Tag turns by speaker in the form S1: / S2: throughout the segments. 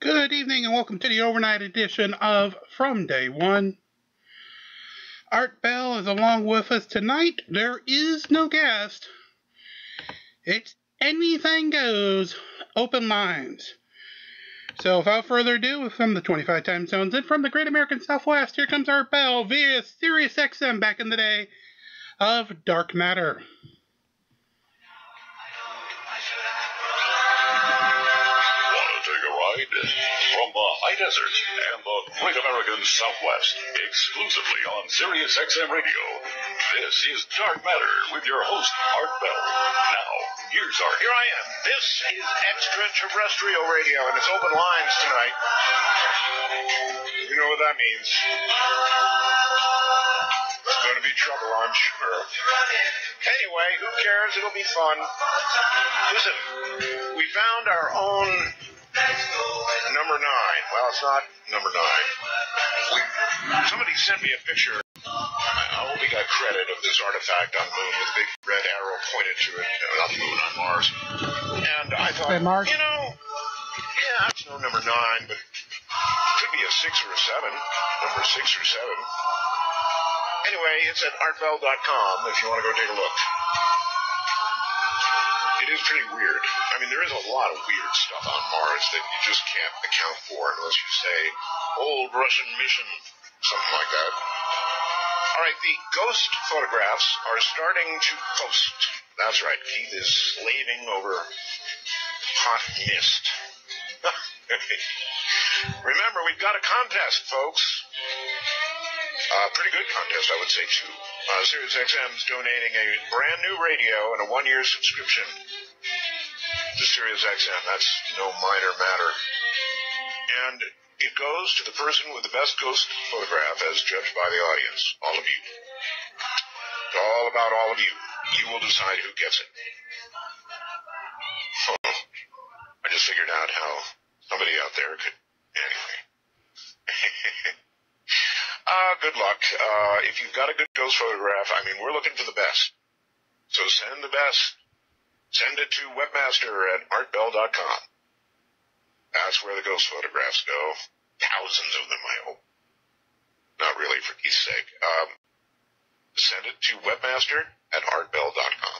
S1: Good evening and welcome to the overnight edition of From Day One. Art Bell is along with us tonight. There is no guest. It's anything goes, open lines. So without further ado, from the 25 time zones and from the great American Southwest, here comes Art Bell via Sirius XM back in the day of Dark Matter.
S2: From the high desert and the great American Southwest, exclusively on Sirius XM Radio, this is Dark Matter with your host, Art Bell. Now, here's Art.
S3: Here I am. This is extraterrestrial radio, and it's open lines tonight. You know what that means. It's going to be trouble, I'm sure. Anyway, who cares? It'll be fun. Listen, we found our own number 9. Well, it's not number 9. Somebody sent me a picture. I only got credit of this artifact on Moon with a big red arrow pointed to it. Not the Moon, on Mars. And I thought,
S1: Mars?
S3: you know, yeah, it's no number 9, but it could be a 6 or a 7. Number 6 or 7. Anyway, it's at artbell.com if you want to go take a look. It is pretty weird. I mean, there is a lot of weird stuff on Mars that you just can't account for unless you say, old Russian mission, something like that. All right, the ghost photographs are starting to post. That's right, Keith is slaving over hot mist. Remember, we've got a contest, folks. Pretty good contest, I would say, too. Sirius XM's donating a brand new radio and a 1-year subscription to Sirius XM. That's no minor matter. And it goes to the person with the best ghost photograph as judged by the audience. All of you. It's all about all of you. You will decide who gets it. I just figured out how somebody out there could... Anyway. Good luck. If you've got a good ghost photograph, I mean, we're looking for the best. So send the best. Send it to webmaster@artbell.com. That's where the ghost photographs go. Thousands of them, I hope. Not really, for Keith's sake. Send it to webmaster@artbell.com.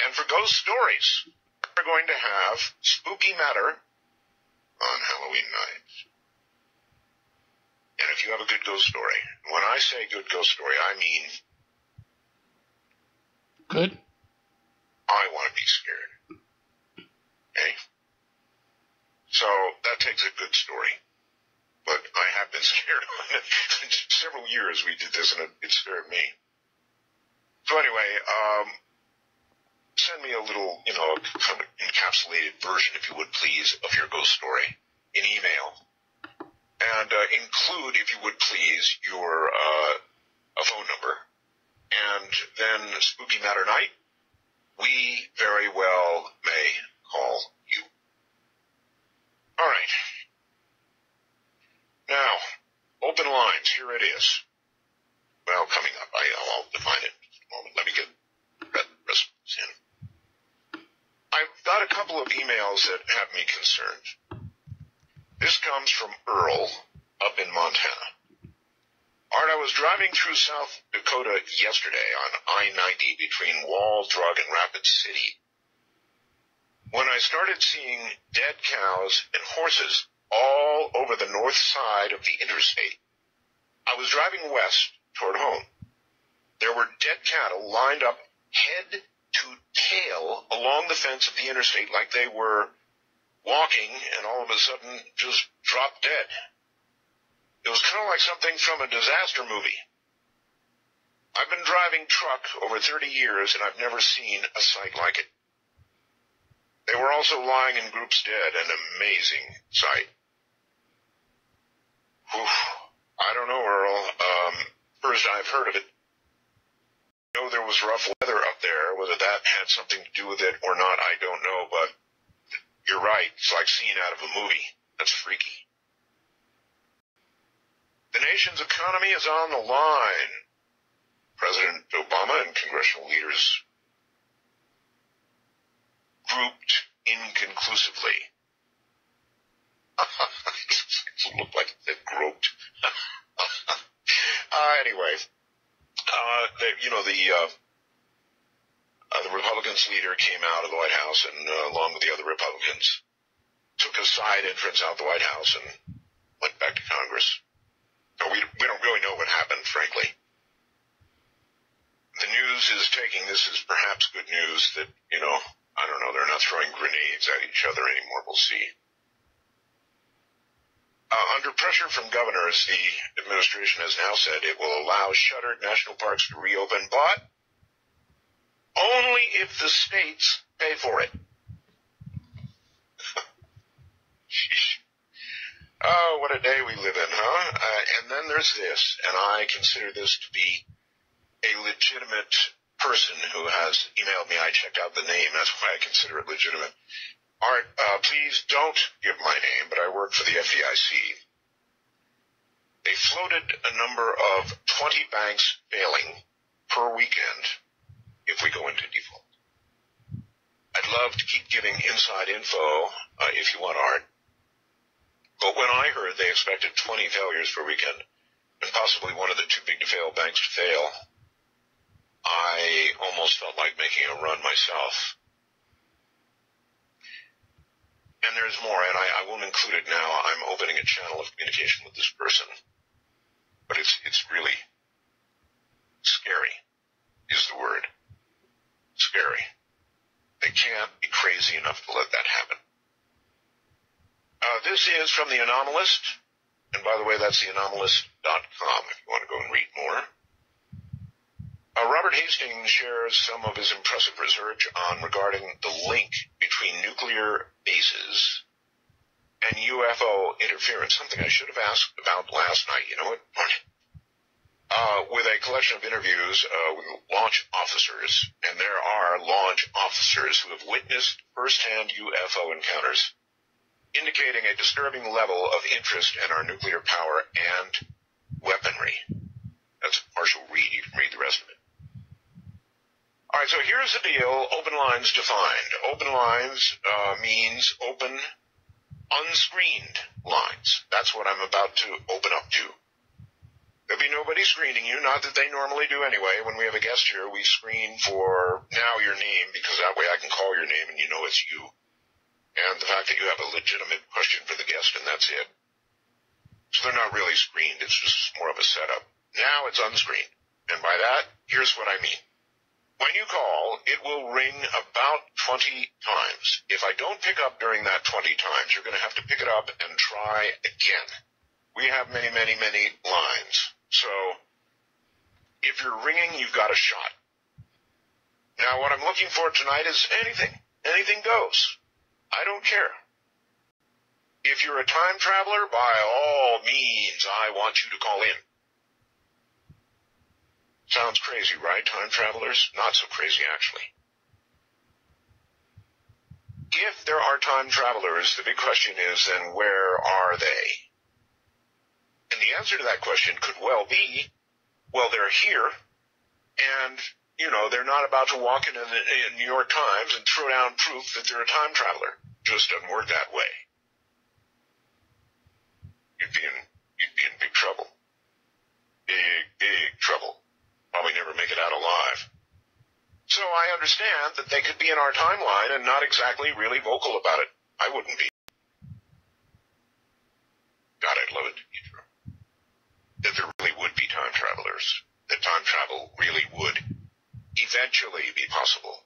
S3: And for ghost stories, we're going to have Spooky Matter on Halloween night. And if you have a good ghost story, when I say good ghost story, I mean...
S1: Good?
S3: I want to be scared. Okay? So, that takes a good story. But I have been scared. Several years we did this, and it scared me. So anyway, send me a little, kind of encapsulated version, if you would please, of your ghost story in email. And include, if you would please, your a phone number. And then Spooky Matter Night, we very well may call you. All right. Now, open lines. Here it is. Well, coming up. I'll define it in just a moment. Let me get rest in. I've got a couple of emails that have me concerned. This comes from Earl up in Montana. Art, I was driving through South Dakota yesterday on I-90 between Wall, Drug, and Rapid City when I started seeing dead cows and horses all over the north side of the interstate. I was driving west toward home. There were dead cattle lined up head to tail along the fence of the interstate like they were walking and all of a sudden just dropped dead. It was kind of like something from a disaster movie. I've been driving truck over 30 years and I've never seen a sight like it. They were also lying in groups dead, an amazing sight. Whew. I don't know, Earl. First I've heard of it. I know there was rough weather up there. Whether that had something to do with it or not, I don't know, but you're right. It's like scene out of a movie. That's freaky. The nation's economy is on the line. President Obama and congressional leaders grouped inconclusively It looked like it groped. Anyway, the Republicans' leader came out of the White House and, along with the other Republicans, took a side entrance out the White House and went back to Congress. We don't really know what happened, frankly. The news is taking this as perhaps good news that, I don't know, they're not throwing grenades at each other anymore. We'll see. Under pressure from governors, the administration has now said it will allow shuttered national parks to reopen, but only if the states pay for it. Sheesh. Oh, what a day we live in, huh? And then there's this, and I consider this to be a legitimate person who has emailed me. I checked out the name. That's why I consider it legitimate. Art, please don't give my name, but I work for the FDIC. They floated a number of 20 banks failing per weekend if we go into default. I'd love to keep giving inside info if you want, Art. But when I heard they expected 20 failures per weekend, and possibly one of the too big to fail banks to fail, I almost felt like making a run myself. And there's more, and I won't include it now. I'm opening a channel of communication with this person. But it's really scary, is the word. Scary. They can't be crazy enough to let that happen. This is from The Anomalist. And by the way, that's theanomalist.com if you want to go and read more. Robert Hastings shares some of his impressive research regarding the link between nuclear bases and UFO interference, something I should have asked about last night. You know what? With a collection of interviews with launch officers, and there are launch officers who have witnessed firsthand UFO encounters, indicating a disturbing level of interest in our nuclear power and weaponry. That's a partial read. You can read the rest of it. All right, so here's the deal. Open lines defined. Open lines means open, unscreened lines. That's what I'm about to open up to. There'll be nobody screening you, not that they normally do anyway. When we have a guest here, we screen for now your name, because that way I can call your name and you know it's you. And the fact that you have a legitimate question for the guest, and that's it. So they're not really screened. It's just more of a setup. Now it's unscreened. And by that, here's what I mean. When you call, it will ring about 20 times. If I don't pick up during that 20 times, you're going to have to pick it up and try again. We have many, many, many lines. So if you're ringing, you've got a shot. Now, what I'm looking for tonight is anything. Anything goes. I don't care. If you're a time traveler, by all means, I want you to call in. Sounds crazy, right, time travelers? Not so crazy, actually. If there are time travelers, the big question is, then where are they? And the answer to that question could well be, well, they're here, and, they're not about to walk in New York Times and throw down proof that they're a time traveler. Just doesn't work that way. You'd be in big trouble. Big trouble. Probably never make it out alive. So I understand that they could be in our timeline and not exactly really vocal about it. I wouldn't be. God, I'd love it to be true. That there really would be time travelers. That time travel really would eventually be possible.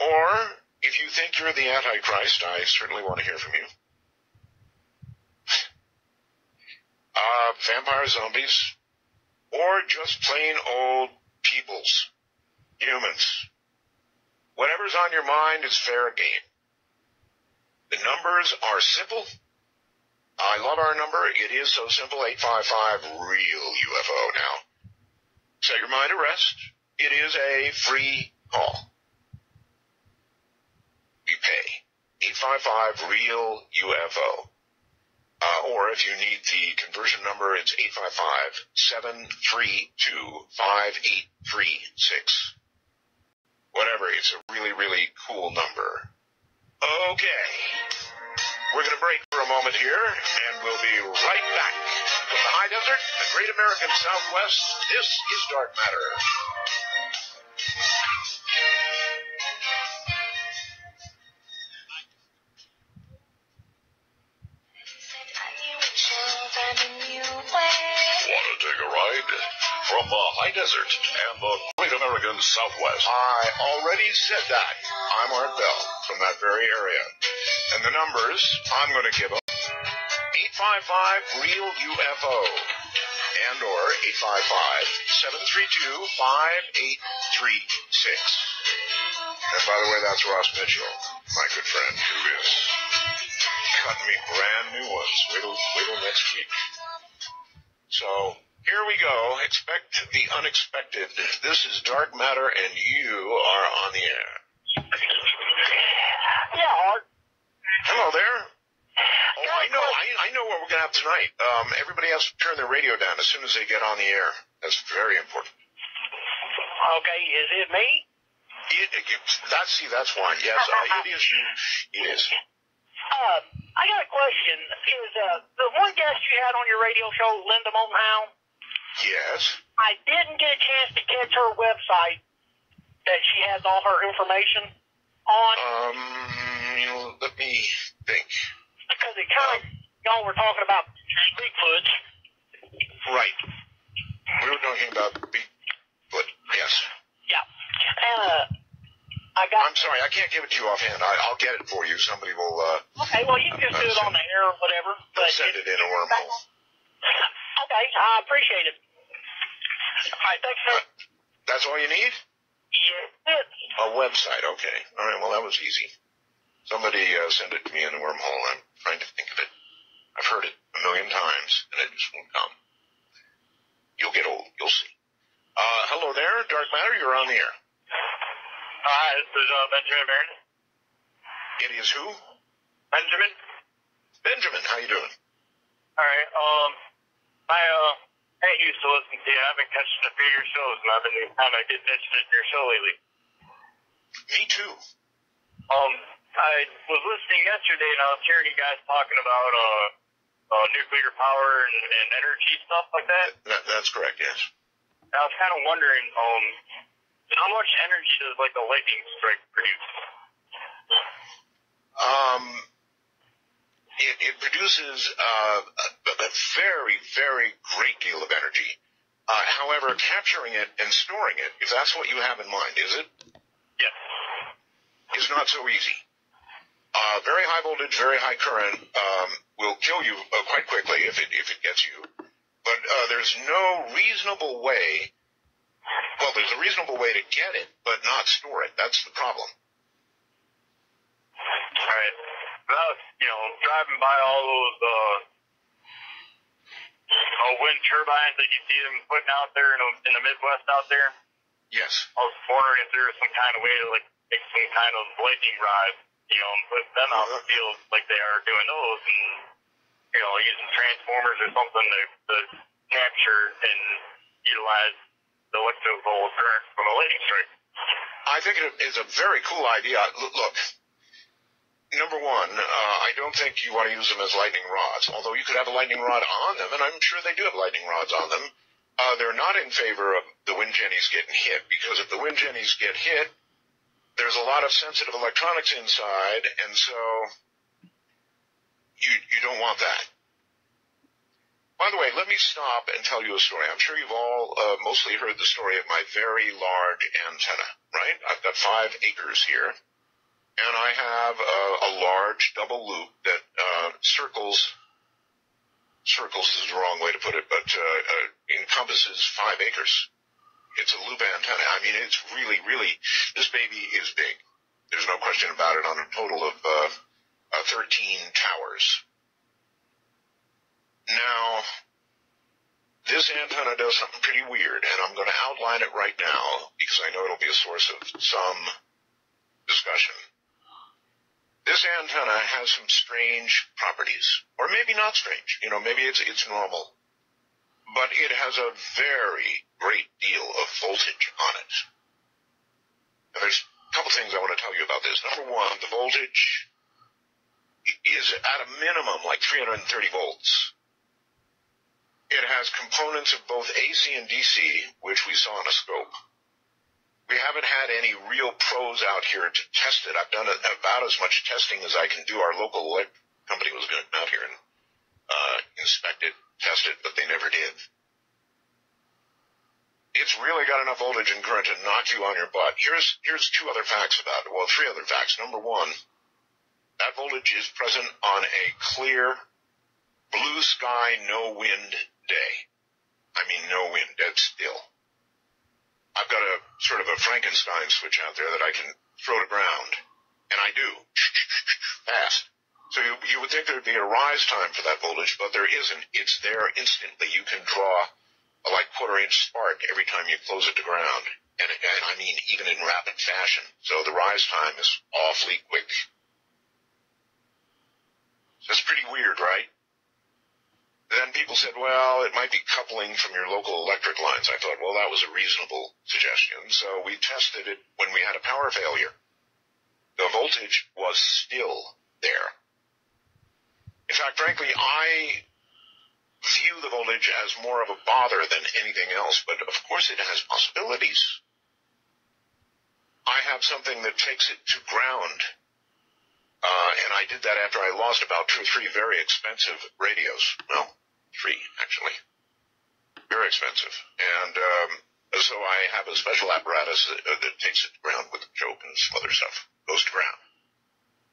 S3: Or, if you think you're the Antichrist, I certainly want to hear from you. Vampire zombies, or just plain old peoples, humans. Whatever's on your mind is fair game. The numbers are simple. I love our number. It is so simple, 855-REAL-UFO. Now, set your mind at rest. It is a free call. We pay. 855-REAL-UFO. Or if you need the conversion number, it's 855-732-5836. Whatever, it's a really, really cool number. Okay. We're going to break for a moment here, and we'll be right back. From the high desert, the great American Southwest, this is Dark Matter.
S2: Want to take a ride? From the high desert and the great American Southwest.
S3: I already said that. I'm Art Bell from that very area. And the numbers I'm going to give them, 855-REAL-UFO and or 855-732-5836. And by the way, that's Ross Mitchell, my good friend, who is cutting me brand new ones. Wait till next week. So here we go. Expect the unexpected. This is Dark Matter, and you are on the air.
S4: Yeah, Art.
S3: Hello there. Oh, I know what we're going to have tonight. Everybody has to turn their radio down as soon as they get on the air. That's very important.
S4: Okay, is it me?
S3: That's why. Yes, it is you. It is.
S4: I got a question. Is the one guest you had on your radio show, Linda Motenhow?
S3: Yes.
S4: I didn't get a chance to catch her website that she has all her information on.
S3: Let me think.
S4: Because it kind of, y'all were talking about Bigfoot.
S3: Right. We were talking about Bigfoot. Yes.
S4: Yeah. And
S3: I'm sorry, I can't give it to you offhand. I'll get it for you. Somebody will.
S4: Okay, well, you can just do it on the air or whatever. But
S3: send it in a wormhole.
S4: Okay, I appreciate it. All right, thanks, sir.
S3: That's all you need?
S4: Yeah.
S3: A website, okay. All right, well, that was easy. Somebody send it to me in a wormhole. I'm trying to think of it. I've heard it a million times, and it just won't come. You'll get old. You'll see. Hello there, Dark Matter. You're on the air.
S4: Hi, this is Benjamin Barron.
S3: It is who?
S4: Benjamin.
S3: Benjamin, how you doing?
S4: All right. I ain't used to listen to you. I've been catching a few of your shows, and I've been kind of getting interested in your show lately.
S3: Me too.
S4: I was listening yesterday, and I was hearing you guys talking about nuclear power and energy stuff like that.
S3: That's correct. Yes.
S4: I was kind of wondering, how much energy does like a lightning strike produce?
S3: It produces a very, very great deal of energy. However, capturing it and storing it, if that's what you have in mind, is it?
S4: Yes.
S3: Is not so easy. Very high voltage, very high current will kill you quite quickly if it gets you. But there's no reasonable way. Well, there's a reasonable way to get it, but not store it. That's the problem.
S4: All right. Without, driving by all those wind turbines that you see them putting out there in the Midwest out there.
S3: Yes.
S4: I was wondering if there was some kind of way to like make some kind of lightning rod, and put them out in the field like they are doing those, and using transformers or something to capture and utilize the electrical current from a lightning strike.
S3: I think it is a very cool idea. Look, number one, I don't think you want to use them as lightning rods, although you could have a lightning rod on them, and I'm sure they do have lightning rods on them. They're not in favor of the wind jennies getting hit, because if the wind jennies get hit, there's a lot of sensitive electronics inside, and so you don't want that. By the way, let me stop and tell you a story. I'm sure you've all mostly heard the story of my very large antenna, right? I've got 5 acres here, and I have a large double loop that circles is the wrong way to put it, but encompasses 5 acres. It's a loop antenna. I mean, it's really, really, this baby is big. There's no question about it, on a total of 13 towers. Now, this antenna does something pretty weird, and I'm going to outline it right now because I know it'll be a source of some discussion. This antenna has some strange properties, or maybe not strange. Maybe it's normal. But it has a very great deal of voltage on it. And there's a couple things I want to tell you about this. Number one, the voltage is at a minimum like 330 volts. It has components of both AC and DC, which we saw in a scope. We haven't had any real pros out here to test it. I've done about as much testing as I can do. Our local electric company was going to come out here and inspect it, test it, but they never did. It's really got enough voltage and current to knock you on your butt. Here's two other facts about it. Well, three other facts. Number one, that voltage is present on a clear, blue sky, no wind day. I mean, no wind, dead still. I've got a sort of a Frankenstein switch out there that I can throw to ground, and I do, fast. So you would think there would be a rise time for that voltage, but there isn't. It's there instantly. You can draw a like quarter-inch spark every time you close it to ground, and I mean even in rapid fashion. So the rise time is awfully quick. That's pretty weird, right? Then people said, well, it might be coupling from your local electric lines. I thought, well, that was a reasonable suggestion. So we tested it when we had a power failure. The voltage was still there. In fact, frankly, I view the voltage as more of a bother than anything else, but of course it has possibilities. I have something that takes it to ground, and I did that after I lost about 2 or 3 very expensive radios. Well, 3, actually. Very expensive. And so I have a special apparatus that takes it to ground with a choke and some other stuff. Goes to ground.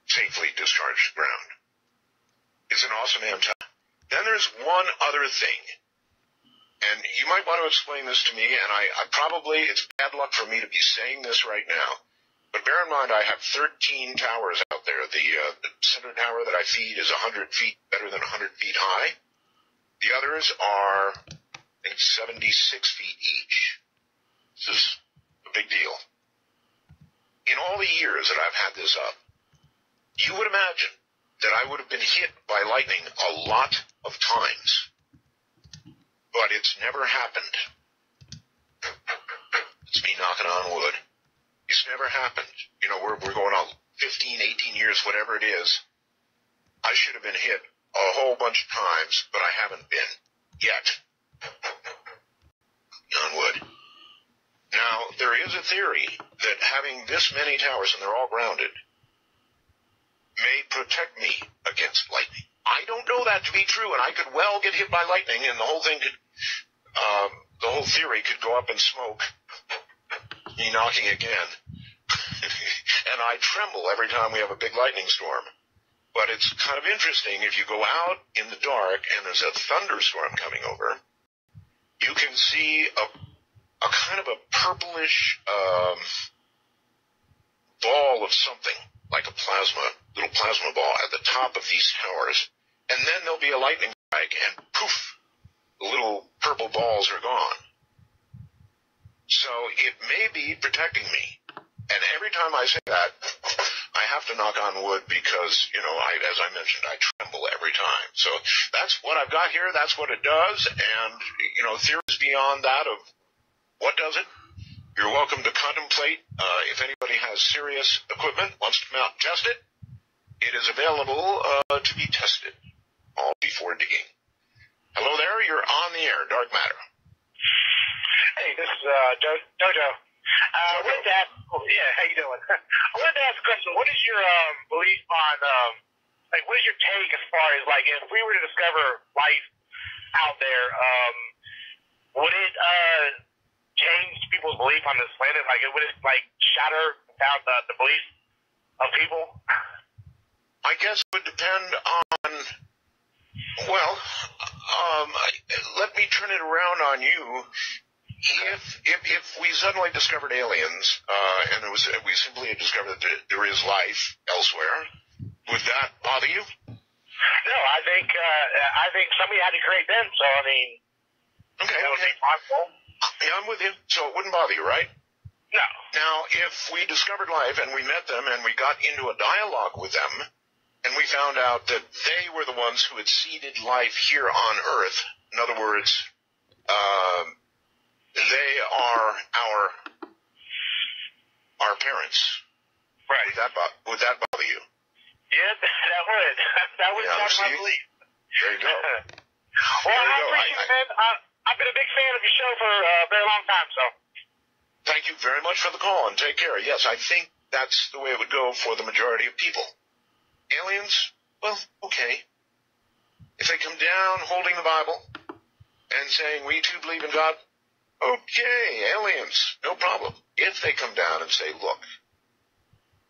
S3: Safely discharged to ground. It's an awesome antenna. Then there's one other thing. And you might want to explain this to me, and I probably, it's bad luck for me to be saying this right now, but bear in mind I have 13 towers out there. The center tower that I feed is 100 feet, better than 100 feet high. The others are, I think, 76 feet each. This is a big deal. In all the years that I've had this up, you would imagine that I would have been hit by lightning a lot of times. But it's never happened. It's me knocking on wood. It's never happened. You know, we're going on 15, 18 years, whatever it is. I should have been hit a whole bunch of times, but I haven't been yet. On wood. Now, there is a theory that having this many towers, and they're all grounded, may protect me against lightning. I don't know that to be true, and I could well get hit by lightning, and the whole thing could, the whole theory could go up in smoke, me knocking again. And I tremble every time we have a big lightning storm. But it's kind of interesting, if you go out in the dark and there's a thunderstorm coming over, you can see a kind of a purplish ball of something, like a little plasma ball at the top of these towers. And then there'll be a lightning strike, and poof, the little purple balls are gone. So it may be protecting me. And every time I say that, I have to knock on wood because, you know, as I mentioned, I tremble every time. So that's what I've got here. That's what it does. And, you know, theories beyond that of what does it, you're welcome to contemplate. If anybody has serious equipment, wants to come out and test it, it is available to be tested all before digging. Hello there. You're on the air. Dark Matter.
S5: Hey, this is Dojo. I wanted to ask, how you doing? I wanted to ask a question. What is your belief on, what is your take as far as, like, if we were to discover life out there, would it change people's belief on this planet? Like, would it, like, shatter out the belief of people?
S3: I guess it would depend on, well, let me turn it around on you. If we suddenly discovered aliens, and we simply discovered that there is life elsewhere, would that bother you?
S5: No, I think somebody had to create them. So I mean,
S3: okay,
S5: that would be possible.
S3: Yeah, I'm with you. So it wouldn't bother you, right?
S5: No.
S3: Now, if we discovered life and we met them and we got into a dialogue with them, and we found out that they were the ones who had seeded life here on Earth, in other words, they are our parents.
S5: Right.
S3: Would that bother you?
S5: Yeah, that would. That would sound my belief.
S3: There you go.
S5: Well, I appreciate it, man. I've been a big fan of your show for a very long time, so.
S3: Thank you very much for the call, and take care. Yes, I think that's the way it would go for the majority of people. Aliens? Well, okay. If they come down holding the Bible and saying, we too believe in God, okay, aliens, no problem. If they come down and say, look,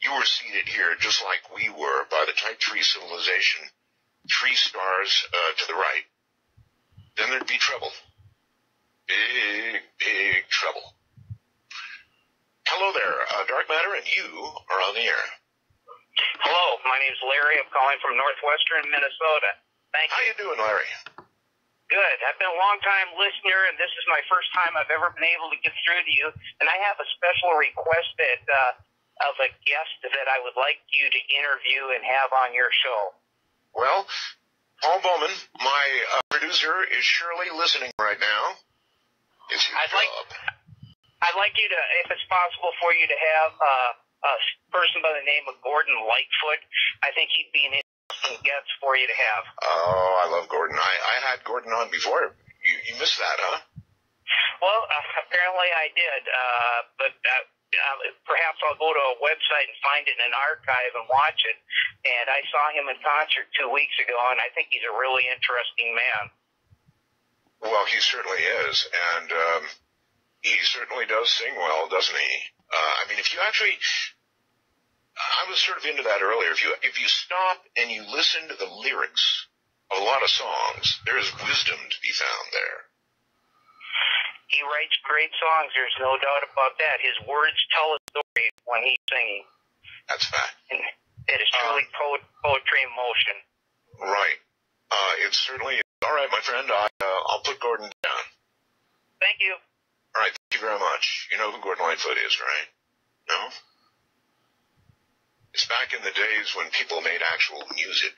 S3: you were seated here just like we were by the type 3 civilization, 3 stars to the right, then there'd be trouble. Big, big trouble. Hello there, Dark Matter, and you are on the air.
S6: Hello, my name's Larry. I'm calling from northwestern Minnesota. Thank you.
S3: How you doing, Larry?
S6: Good. I've been a long-time listener, and this is my first time I've ever been able to get through to you. And I have a special request of a guest that I would like you to interview and have on your show.
S3: Well, Paul Bowman, my producer, is surely listening right now. It's his job.
S6: I'd like you to, if it's possible for you to have a person by the name of Gordon Lightfoot. I think he'd be an interesting guest for you to have.
S3: Oh, I love Gordon. I had Gordon on before. You missed that, huh?
S6: Well, apparently I did, but perhaps I'll go to a website and find it in an archive and watch it. And I saw him in concert 2 weeks ago, and I think he's a really interesting man.
S3: Well, he certainly is, and he certainly does sing well, doesn't he? I mean, if you actually, I was sort of into that earlier. If you stop and you listen to the lyrics of a lot of songs, there is wisdom to be found there.
S6: He writes great songs. There's no doubt about that. His words tell a story when he's singing.
S3: That's a fact.
S6: And it is truly poetry in motion.
S3: Right. It certainly is. All right, my friend. I'll put Gordon down.
S6: Thank you.
S3: All right. Thank you very much. You know who Gordon Lightfoot is, right? No? It's back in the days when people made actual music.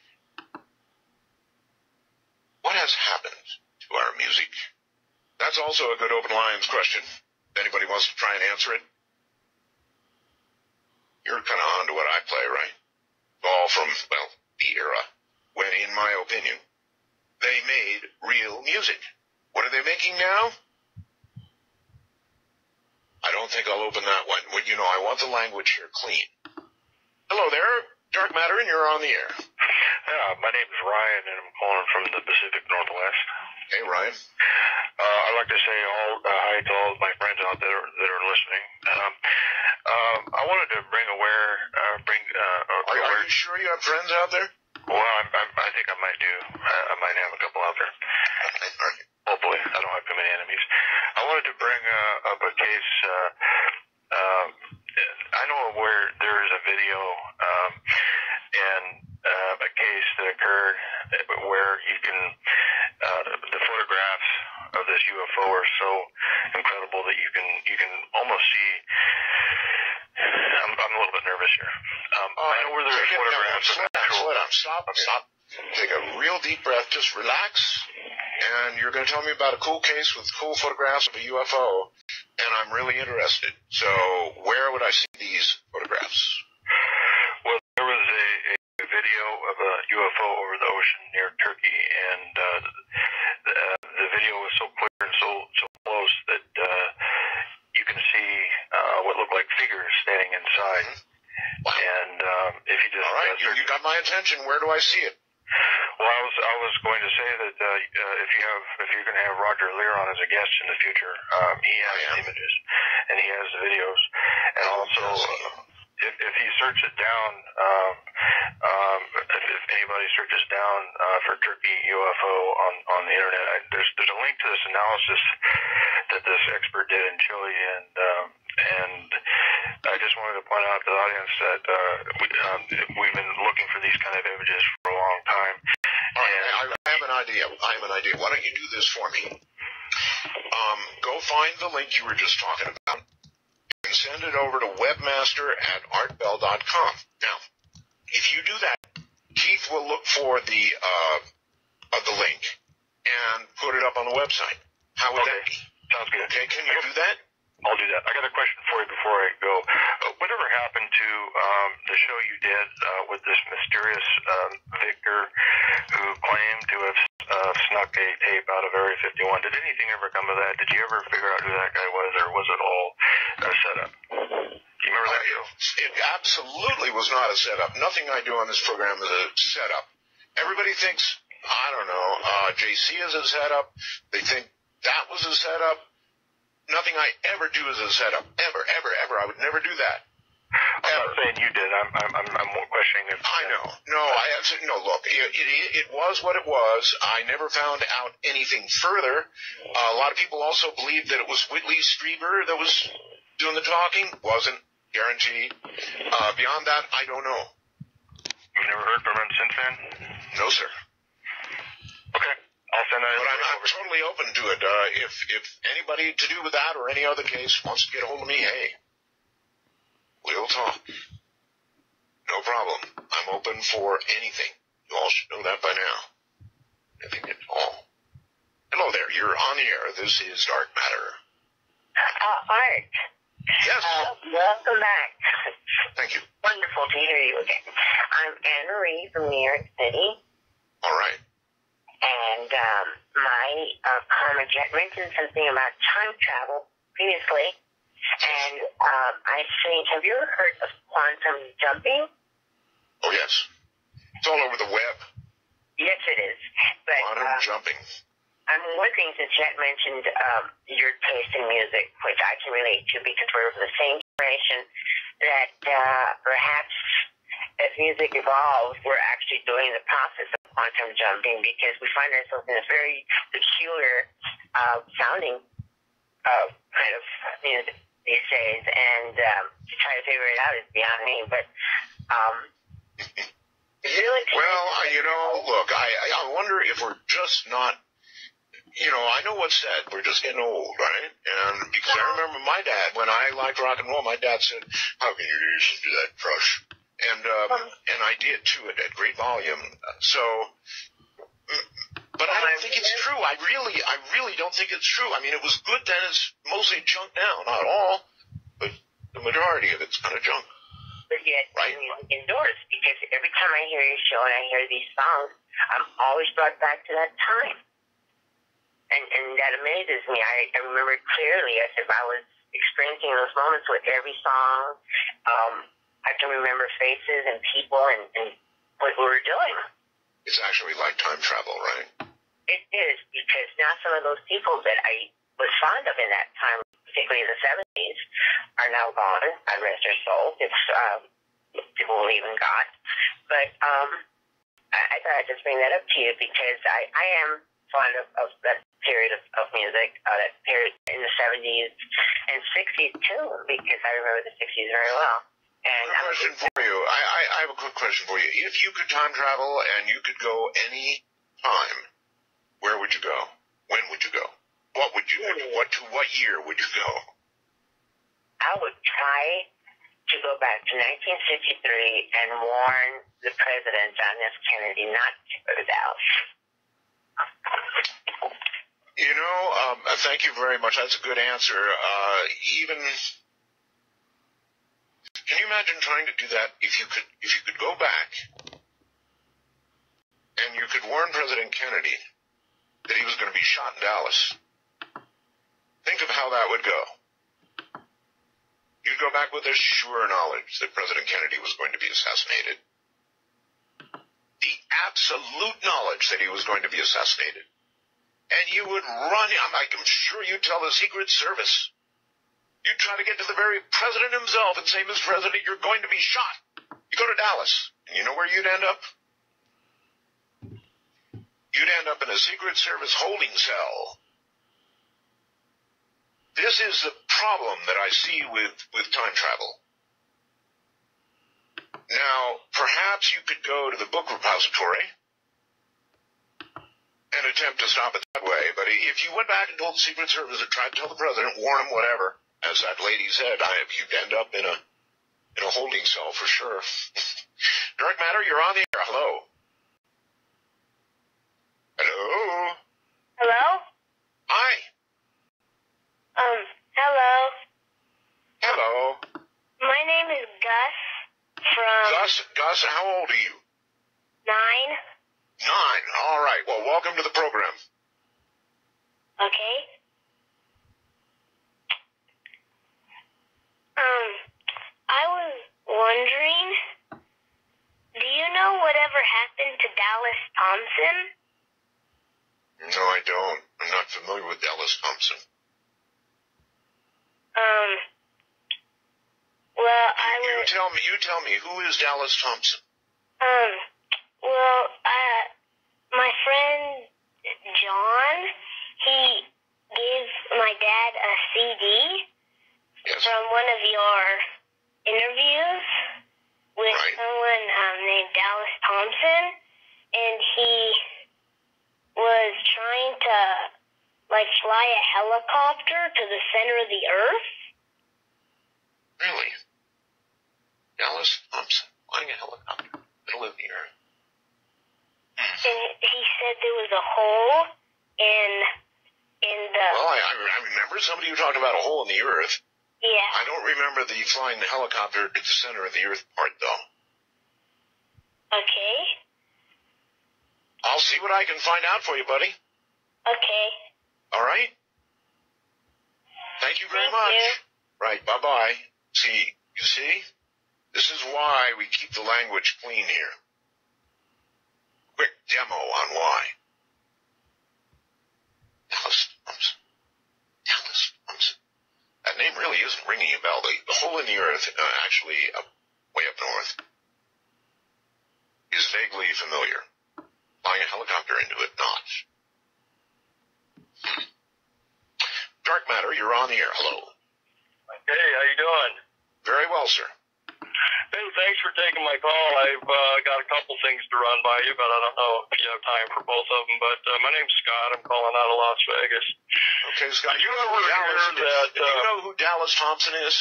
S3: What has happened to our music? That's also a good open lines question. If anybody wants to try and answer it. You're kind of on to what I play, right? All from, well, the era when, in my opinion, they made real music. What are they making now? I don't think I'll open that one. Well, you know, I want the language here clean. Hello there, Dark Matter, and you're on the air.
S7: My name is Ryan, and I'm calling from the Pacific Northwest.
S3: Hey, Ryan.
S7: I'd like to say hi to all of my friends out there that are listening. I wanted to
S3: Are you sure you have friends out there?
S7: Well, I think I might do. I might have a couple out there. Hopefully, I don't have too many enemies. I wanted to bring up a case. I know where there is a video and a case that occurred where you can. The photographs of this UFO are so incredible that you can almost see. I'm a little bit nervous here. I know where there are photographs of actual.
S3: Stop. Take a real deep breath. Just relax. And you're going to tell me about a cool case with cool photographs of a UFO. And I'm really interested. So where would I see these photographs?
S7: Well, there was a video of a UFO over the ocean near Turkey, and the video was so clear and so close that you can see what looked like figures standing inside. Wow. And if you just
S3: all right, you got my attention. Where do I see it?
S7: Well, I was going to say that if you're going to have Roger Lear on as a guest in the future, he has the images and he has the videos, and also if you search it down, if anybody searches down for Turkey UFO on the internet, there's a link to this analysis that this expert did in Chile, and I just wanted to point out to the audience that we've been looking for these kind of images for a long time.
S3: All right, I have an idea. Why don't you do this for me? Go find the link you were just talking about and send it over to webmaster@artbell.com. Now, if you do that, Keith will look for the link and put it up on the website. How would that be?
S7: Sounds good.
S3: Okay, can you do that?
S7: I'll do that. I got a question for you before I go. Whatever happened to the show you did with this mysterious Victor who claimed to have snuck a tape out of Area 51. Did anything ever come of that? Did you ever figure out who that guy was, or was it all a setup? Do you remember that show?
S3: It absolutely was not a setup. Nothing I do on this program is a setup. Everybody thinks, I don't know, JC is a setup. They think that was a setup. Nothing I ever do is a setup. Ever, ever, ever. I would never do that.
S7: I'm not saying you did. I'm questioning if...
S3: I know. No, look, it was what it was. I never found out anything further. A lot of people also believed that it was Whitley Strieber that was doing the talking. Wasn't. Guaranteed. Beyond that, I don't know.
S7: You've never heard from him since then?
S3: No, sir.
S7: Okay. I'll send that.
S3: But I'm totally open to it. If anybody to do with that or any other case wants to get a hold of me, hey, we'll talk. No problem. I'm open for anything. You all should know that by now. Anything at all. Hello there. You're on the air. This is Dark Matter.
S8: Art.
S3: Yes.
S8: Welcome back.
S3: Thank you.
S8: Wonderful to hear you again. I'm Anne Marie from New York City.
S3: All right.
S8: And my comment mentioned something about time travel previously. And I think, have you ever heard of quantum jumping?
S3: Oh, yes. It's all over the web.
S8: Yes, it is. But,
S3: Quantum jumping.
S8: one thing that Jet mentioned, your taste in music, which I can relate to because we're from the same generation, that perhaps as music evolves, we're actually doing the process of quantum jumping because we find ourselves in a very peculiar sounding kind of music these days, and to try to figure it out is beyond me, but really...
S3: Well, look, I wonder if we're just not... I know what's said. We're just getting old, right? And because I remember my dad, when I liked rock and roll, my dad said, how can you listen to that crush? And I did, too, at great volume. So, but I don't think it's true. I really don't think it's true. I mean, it was good then. It's mostly junk now. Not all, but the majority of it's kind of junk.
S8: But yet, right? Indoors, because every time I hear your show and I hear these songs, I'm always brought back to that time. And that amazes me. I remember clearly as if I was experiencing those moments with every song. I can remember faces and people and what we were doing.
S3: It's actually like time travel, right?
S8: It is, because now some of those people that I was fond of in that time, particularly in the 70s, are now gone. I rest their soul. If people believe in God. But I thought I'd just bring that up to you because I am fond of that period of music, that period in the 70s and 60s too, because I remember the 60s very well. And
S3: a question for you. I have a quick question for you. If you could time travel and you could go any time, where would you go? When would you go? What would you do? What year would you go?
S8: I would try to go back to 1963 and warn the president, John F. Kennedy, not to go to Dallas.
S3: Thank you very much. That's a good answer. Can you imagine trying to do that if you could go back and you could warn President Kennedy that he was going to be shot in Dallas? Think of how that would go. You'd go back with a sure knowledge that President Kennedy was going to be assassinated. The absolute knowledge that he was going to be assassinated. And you would run, I'm sure you'd tell the Secret Service. You'd try to get to the very president himself and say, Mr. President, you're going to be shot. You go to Dallas. And you know where you'd end up? You'd end up in a Secret Service holding cell. This is the problem that I see with time travel. Now, perhaps you could go to the book repository and attempt to stop it that way. But if you went back and told the Secret Service or tried to tell the president, warn him, whatever, as that lady said, you'd end up in a holding cell for sure. Dark Matter, you're on the air. Hello. Hello.
S8: Hello?
S3: Hi.
S8: Hello.
S3: Hello.
S8: My name is Gus.
S3: Gus, how old are you?
S8: 9.
S3: 9. All right. Well, welcome to the program.
S8: Okay. I was wondering, do you know whatever happened to Dallas Thompson?
S3: No, I don't. I'm not familiar with Dallas Thompson.
S8: Well,
S3: You tell me, who is Dallas Thompson?
S8: My friend John, he gave my dad a CD from one of your interviews with someone named Dallas Thompson, and he was trying to, fly a helicopter to the center of the earth.
S3: Really? Dallas Thompson flying a helicopter in the middle of the earth.
S8: And he said there was a hole in the...
S3: Well, I remember somebody who talked about a hole in the earth.
S8: Yeah.
S3: I don't remember the flying the helicopter to the center of the earth part, though.
S8: Okay.
S3: I'll see what I can find out for you, buddy.
S8: Okay.
S3: All right? Thank you very much.
S8: You.
S3: Right, bye-bye. You see? This is why we keep the language clean here. Quick demo on why. Dallas Thompson. Dallas Thompson. That name really isn't ringing a bell. The hole in the earth, actually way up north, is vaguely familiar. Flying a helicopter into it, not. Dark Matter, you're on the air. Hello.
S7: Hey, how you doing?
S3: Very well, sir.
S7: Hey, thanks for taking my call. I've got a couple things to run by you, but I don't know if you have time for both of them. But my name's Scott. I'm calling out of Las Vegas.
S3: Okay, Scott.
S7: Do you know
S3: who Dallas Thompson is?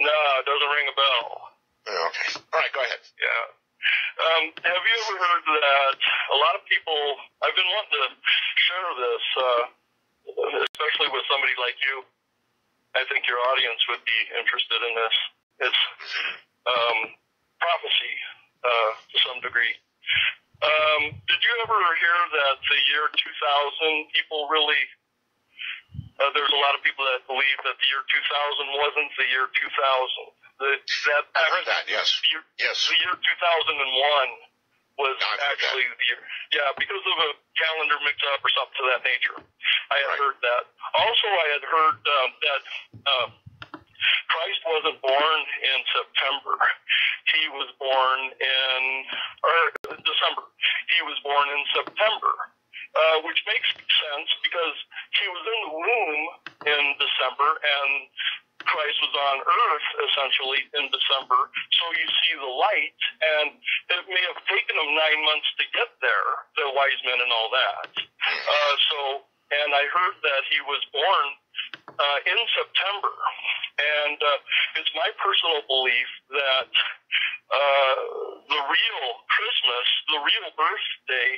S7: No, it doesn't ring a bell.
S3: Okay. All right, go ahead.
S7: Yeah. Have you ever heard that a lot of people, I've been wanting to share this, especially with somebody like you. I think your audience would be interested in this. It's prophecy to some degree. Did you ever hear that the year 2000, people really, there's a lot of people that believe that the year 2000 wasn't the year 2000.
S3: I've heard that, yes.
S7: The year 2001 was actually the year. Yeah, because of a calendar mix-up or something to that nature. I had heard that. Also, I had heard that Christ wasn't born in September. He was born in December. He was born in September, which makes sense because he was in the womb in December and Christ was on earth essentially in December. So you see the light, and it may have taken him 9 months to get there, the wise men and all that. And I heard that he was born in September. And it's my personal belief that the real Christmas, the real birthday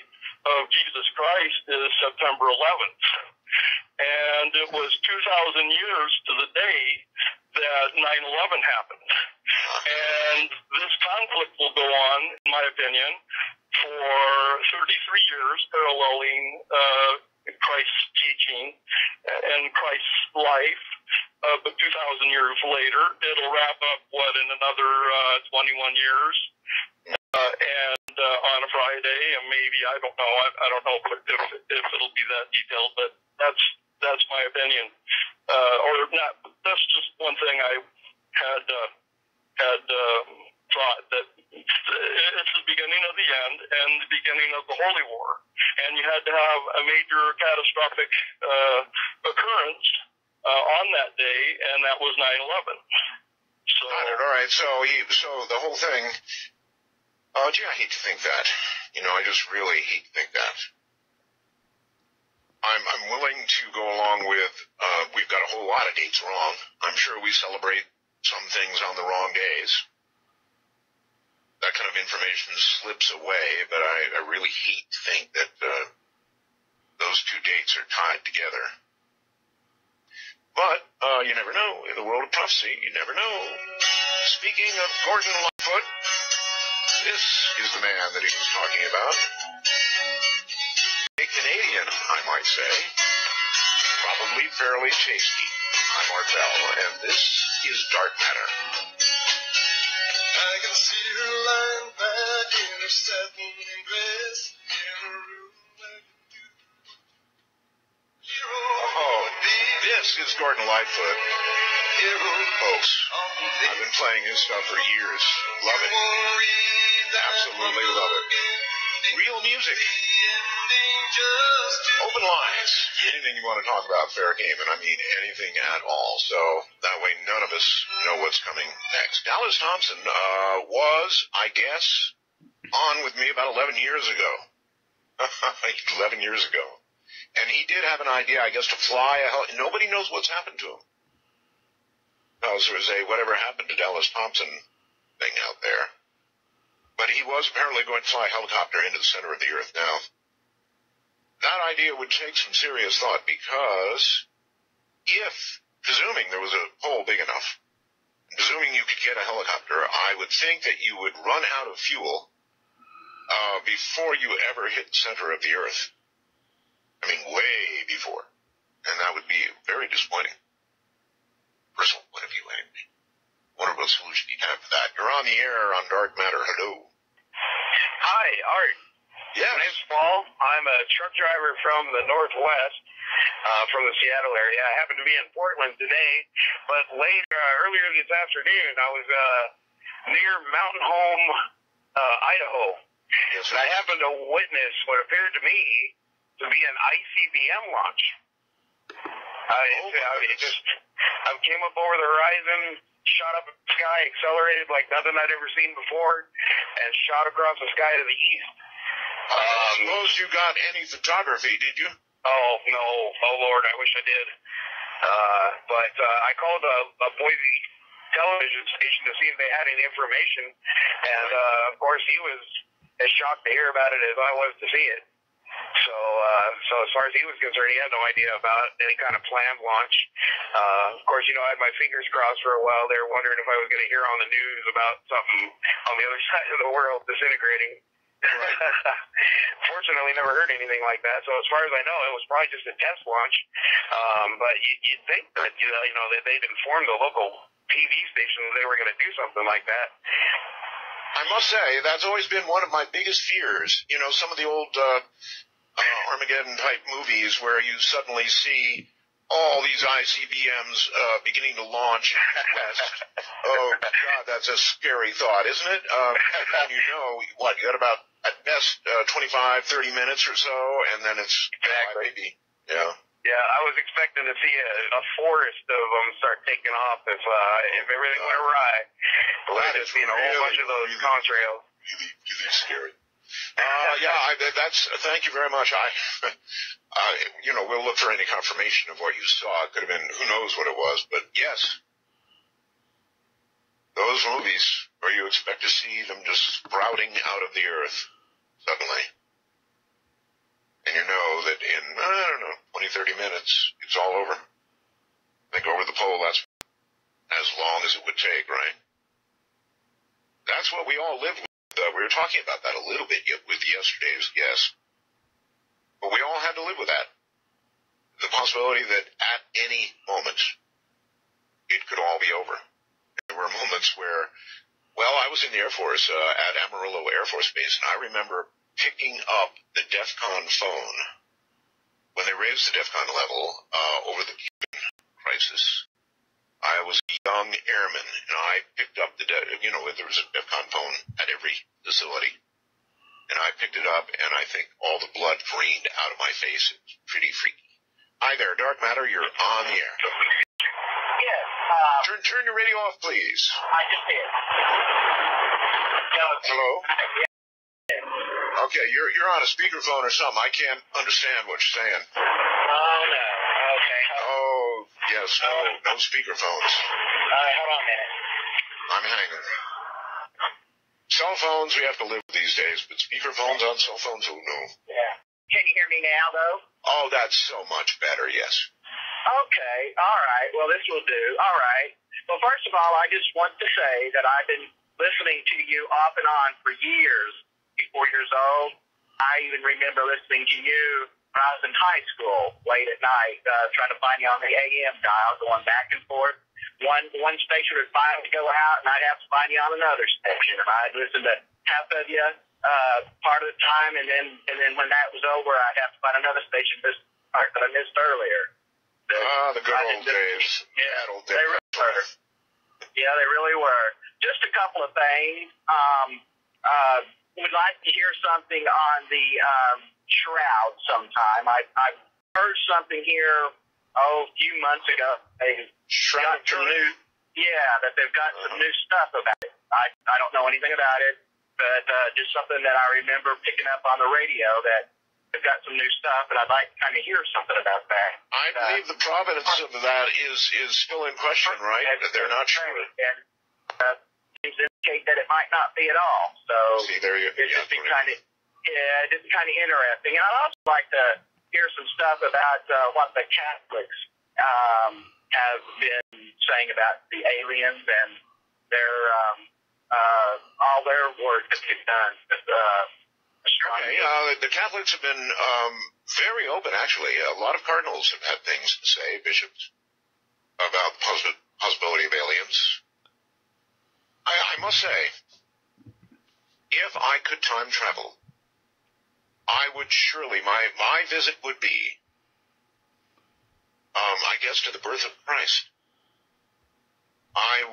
S7: of Jesus Christ is September 11th. And it was 2,000 years to the day that 9/11 happened. And this conflict will go on, in my opinion, for 33 years, paralleling Christ's teaching and Christ's life. But 2,000 years later, it'll wrap up, in another 21 years. And on a Friday, and maybe, I don't know. I don't know if it'll be that detailed, but that's my opinion. Or not. That's just one thing I had thought, that it's the beginning of the end and the beginning of the Holy War, and you had to have a major catastrophic occurrence on that day, and that was 9/11. So,
S3: all right. So the whole thing. Oh, gee, I hate to think that. I just really hate to think that. I'm willing to go along with, we've got a whole lot of dates wrong. I'm sure we celebrate some things on the wrong days. That kind of information slips away, but I really hate to think that those two dates are tied together. But you never know. In the world of prophecy, you never know. Speaking of Gordon Lightfoot. This is the man that he was talking about. A Canadian, I might say. Probably fairly tasty. I'm Art Bell, and this is Dark Matter.
S9: I can see her lying back in her satin dress in a room where
S3: Oh, this is Gordon Lightfoot. Folks, I've been playing his stuff for years. Love it. Absolutely love it. Real music. Open lines. Anything you want to talk about, fair game, and I mean anything at all. So that way none of us know what's coming next. Dallas Thompson was, I guess, on with me about 11 years ago. 11 years ago. And he did have an idea, I guess, to fly a hell. Nobody knows what's happened to him. Because there was a whatever happened to Dallas Thompson thing out there. But he was apparently going to fly a helicopter into the center of the earth. Now, that idea would take some serious thought, because if, presuming there was a hole big enough, presuming you could get a helicopter, I would think that you would run out of fuel before you ever hit the center of the earth. I mean, way before. And that would be very disappointing. Personal point of view, anyway. Wonder what solution you'd have for that. You're on the air on Dark Matter. Hello.
S10: Hi, Art.
S3: Yes.
S10: My name's Paul. I'm a truck driver from the Northwest, from the Seattle area. I happen to be in Portland today, but earlier this afternoon, I was near Mountain Home, Idaho.
S3: Yes,
S10: and I happened to witness what appeared to me to be an ICBM launch. I came up over the horizon, shot up in the sky, accelerated like nothing I'd ever seen before, and shot across the sky to the east.
S3: Suppose you got any photography, did you?
S10: Oh, no. Oh, Lord, I wish I did. But I called a Boise television station to see if they had any information, and, of course, he was as shocked to hear about it as I was to see it. So as far as he was concerned, he had no idea about any kind of planned launch. Of course, I had my fingers crossed for a while there, wondering if I was going to hear on the news about something on the other side of the world disintegrating.
S3: Right.
S10: Fortunately, never heard anything like that. So as far as I know, it was probably just a test launch. But you'd think that that they'd informed the local TV station that they were going to do something like that.
S3: I must say, that's always been one of my biggest fears. Some of the old Armageddon-type movies where you suddenly see all these ICBMs beginning to launch in the west. Oh, God, that's a scary thought, isn't it? And you got about, at best, 25, 30 minutes or so, and then it's maybe, yeah.
S10: Yeah, I was expecting to see a forest of them start taking off if everything went awry.
S3: Well, that is
S10: a whole bunch of those contrails.
S3: Really, really scary. Thank you very much. We'll look for any confirmation of what you saw. It could have been, who knows what it was, but yes. Those movies where you expect to see them just sprouting out of the earth suddenly. And you know that in, 20, 30 minutes, it's all over. I think over the pole, that's as long as it would take, right? That's what we all live with. We were talking about that a little bit with yesterday's guest. But we all had to live with that. The possibility that at any moment, it could all be over. There were moments where, I was in the Air Force at Amarillo Air Force Base, and I remember picking up the DEFCON phone when they raised the DEFCON level over the Cuban crisis. I was a young airman, and I picked up there was a DEFCON phone at every facility. And I picked it up, and I think all the blood drained out of my face. It was pretty freaky. Hi there, Dark Matter, you're on the air.
S5: Yes.
S3: Turn your radio off, please.
S5: I just did.
S3: Hello? Okay, you're on a speakerphone or something. I can't understand what you're saying.
S5: Oh, no. Okay.
S3: Oh, yes, no speakerphones.
S5: All right, hold on a minute.
S3: I'm hanging. Cell phones we have to live with these days, but speakerphones on cell phones, who knew?
S5: Yeah. Can you hear me now, though?
S3: Oh, that's so much better, yes.
S5: Okay, all right. Well, this will do. All right. Well, first of all, I just want to say that I've been
S6: listening to you off and on for years, 4 years old. I even remember listening to you when I was in high school, late at night, trying to find you on the AM dial, going back and forth. One station would finally go out, and I'd have to find you on another station. And I'd listen to half of you part of the time, and then when that was over, I'd have to find another station this part that I missed earlier.
S3: The good old days.
S6: Yeah,
S3: old
S6: they really were. Yeah, they really were. Just a couple of things. Would like to hear something on the shroud sometime. I've heard something here, a few months ago. They've got some new, that they've got some new stuff about it. I don't know anything about it, but just something that I remember picking up on the radio that they've got some new stuff, and I'd like to kind of hear something about that.
S3: I believe the provenance of that is still in question, right? They're not sure.
S6: And seems to indicate that it might not be at all. So
S3: see, there you
S6: it's just been kind of interesting. And I'd also like to hear some stuff about what the Catholics have been saying about the aliens and their all their work that they've done with astronomy.
S3: Okay, the Catholics have been very open, actually. A lot of cardinals have had things to say, bishops, about the possibility of aliens. I must say, if I could time travel, I would surely, my visit would be, I guess, to the birth of Christ. I'm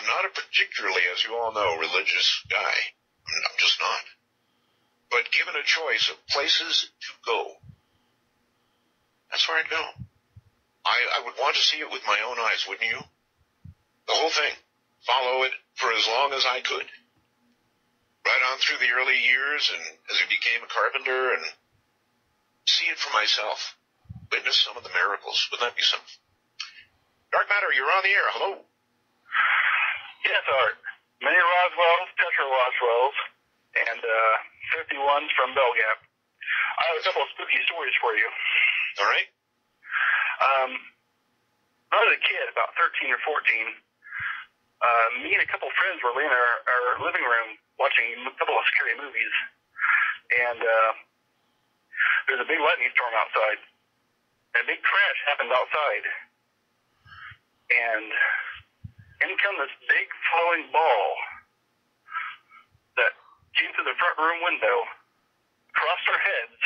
S3: not a particularly, as you all know, religious guy. I'm just not. But given a choice of places to go, that's where I'd go. I would want to see it with my own eyes, wouldn't you? The whole thing. Follow it for as long as I could. Right on through the early years and as I became a carpenter and see it for myself. Witness some of the miracles. Wouldn't that be something? Dark Matter, you're on the air. Hello.
S10: Yes, Art. Many Roswells, Tetra Roswells, and 51s from Bell Gap. I have a couple of spooky stories for you.
S3: All right.
S10: When I was a kid, about 13 or 14, me and a couple of friends were in our living room watching a couple of scary movies. And there's a big lightning storm outside. And a big crash happened outside. And in come this big flowing ball that came through the front room window, crossed our heads,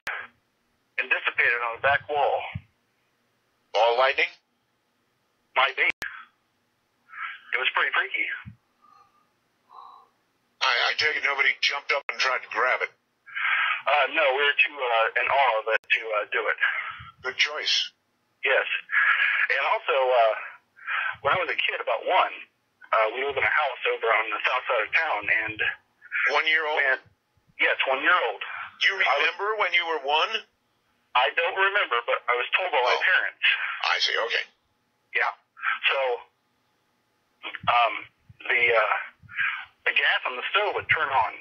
S10: and dissipated on the back wall.
S3: Ball lightning?
S10: Might be. It was pretty freaky.
S3: I take it nobody jumped up and tried to grab it.
S10: No, we were too in awe of it to do it.
S3: Good choice.
S10: Yes. And also, when I was a kid, about one, we lived in a house over on the south side of town, and
S3: 1 year old?
S10: Yes, 1 year old.
S3: You remember when you were one?
S10: I don't remember, but I was told by my parents.
S3: I see, okay.
S10: Yeah. So, the gas on the stove would turn on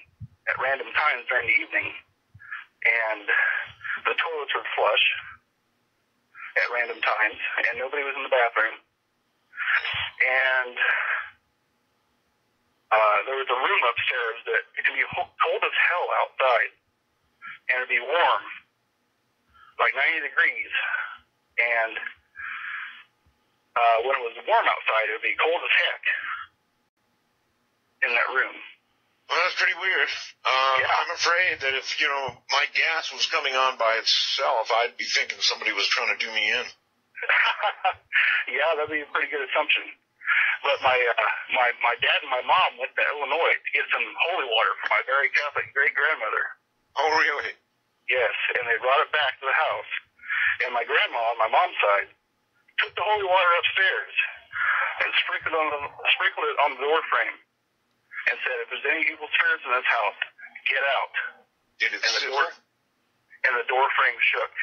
S10: at random times during the evening, and the toilets would flush at random times, and nobody was in the bathroom. And there was a room upstairs that it could be cold as hell outside, and it'd be warm, like 90 degrees. And when it was warm outside, it would be cold as heck in that room.
S3: Well, that's pretty weird. I'm afraid that if, my gas was coming on by itself, I'd be thinking somebody was trying to do me in.
S10: Yeah, that'd be a pretty good assumption. But my dad and my mom went to Illinois to get some holy water for my very Catholic great-grandmother.
S3: Oh, really?
S10: Yes, and they brought it back to the house. And my grandma, on my mom's side, took the holy water upstairs and sprinkled it on the door frame and said, if there's any evil spirits in this house, get out.
S3: Did it
S10: and the door frame shook.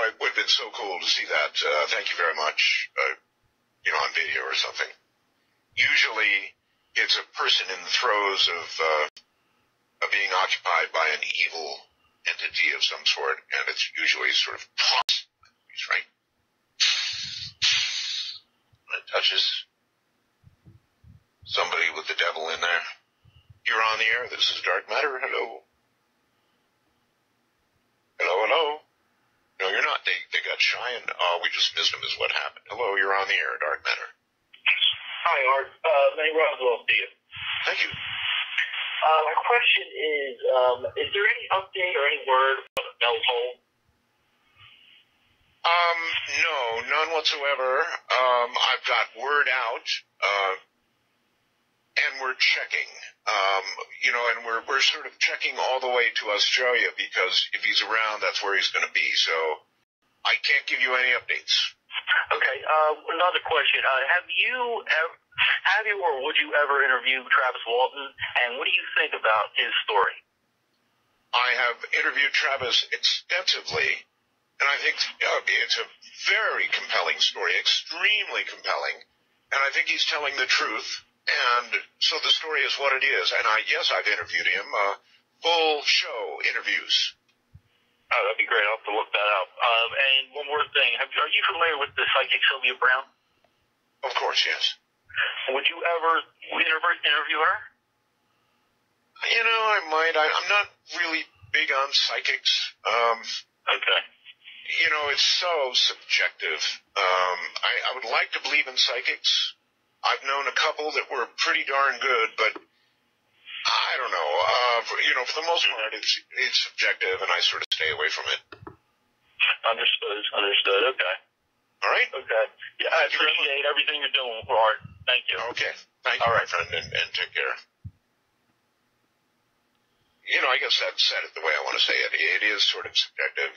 S3: It would have been so cool to see that. Thank you very much. On video or something. Usually, it's a person in the throes of being occupied by an evil entity of some sort, and it's usually sort of right? when it touches somebody with the devil in there. You're on the air. This is Dark Matter. Hello. Hello, hello. No, you're not. They got shy and, we just missed them is what happened. Hello, you're on the air, Dark Matter.
S11: Hi, Art. Name Roswell to you.
S3: Thank you.
S11: My question is there any update or any word about Mel's Hole?
S3: No, none whatsoever. I've got word out, and we're checking, and we're sort of checking all the way to Australia because if he's around, that's where he's going to be. So I can't give you any updates.
S11: Okay. Another question. Have you or would you ever interview Travis Walton? And what do you think about his story?
S3: I have interviewed Travis extensively, and I think it's a very compelling story, extremely compelling. And I think he's telling the truth. And so the story is what it is. And yes, I've interviewed him, full show interviews.
S11: Oh, that'd be great. I'll have to look that up. And one more thing. Are you familiar with the psychic Sylvia Brown?
S3: Of course, yes.
S11: Would you ever interview her?
S3: I might. I'm not really big on psychics.
S11: Okay.
S3: It's so subjective. I would like to believe in psychics. I've known a couple that were pretty darn good, but I don't know. For the most part, it's subjective, and I sort of stay away from it.
S11: Understood. Okay.
S3: All right.
S11: Okay. Yeah, I appreciate everything you're doing, Art. Thank you.
S3: Okay. Thank you, my friend, and take care. I guess I've said it the way I want to say it. It is sort of subjective.